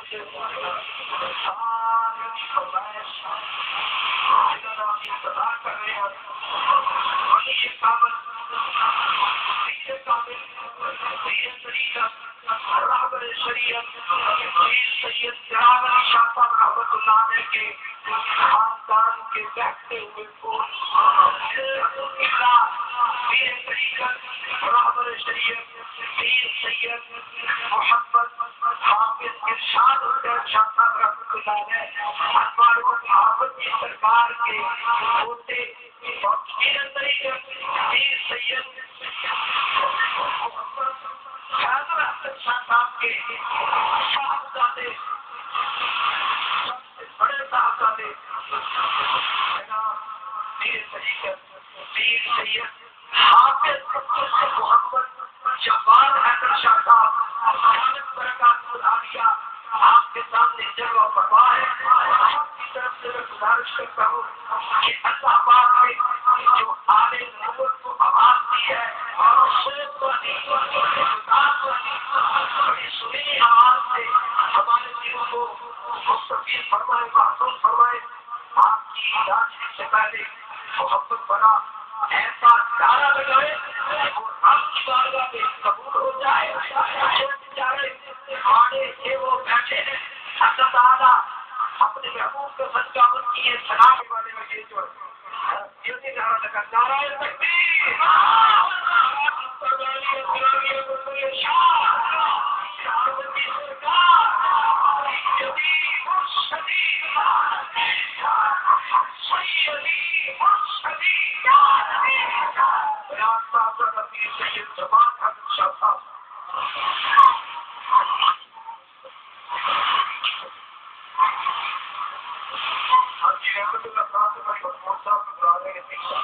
سید جواد علی شاہ صاحب رحمۃ اللہ علیہ کے خاندان کے بیٹھتے ہوئے رہبر شریعت پیر سید محمد حافظ ارشاد حیدر شاہ صاحب رحمۃ اللہ علیہ انوار حافظ کی سرکار کے ہوتے پیر طریقت پیر سید محمد حیدر شاہ صاحب کے صاحبزادے سب سے بڑے صاحبزادے جناب پیر طریقت پیر سید حافظ محمد جواد حیدر شاہ صاحب برکات العالیہ آپ کے سامنے جلوہ فرما ہے. آپ کی طرف سے میں گزارش کرتا ہوں کہ اللہ پاک نے جو آلے نبوت کو آواز دی ہے بڑی سنی آواز سے ہمارے دلوں کو مستفید فرمائے معصوم فرمائے. آپ کی راجنی سے پہلے محبت بنا ایسا نعرہ لگائے وہ رب کی بارگاہ میں قبول ہو جائے. جو بیچارے آنے سے وہ بیٹھے ہیں اللہ تعالیٰ اپنے محبوب کا صدقہ ان کی یہ سنا کے بارے میں یہ جو یہ نعرہ لگا نعرہ تکبیر سید جواد حیدر شاہ صاحب رحمت اللہ صاحب سے بڑی محمود صاحب کی برادری کے پیچھے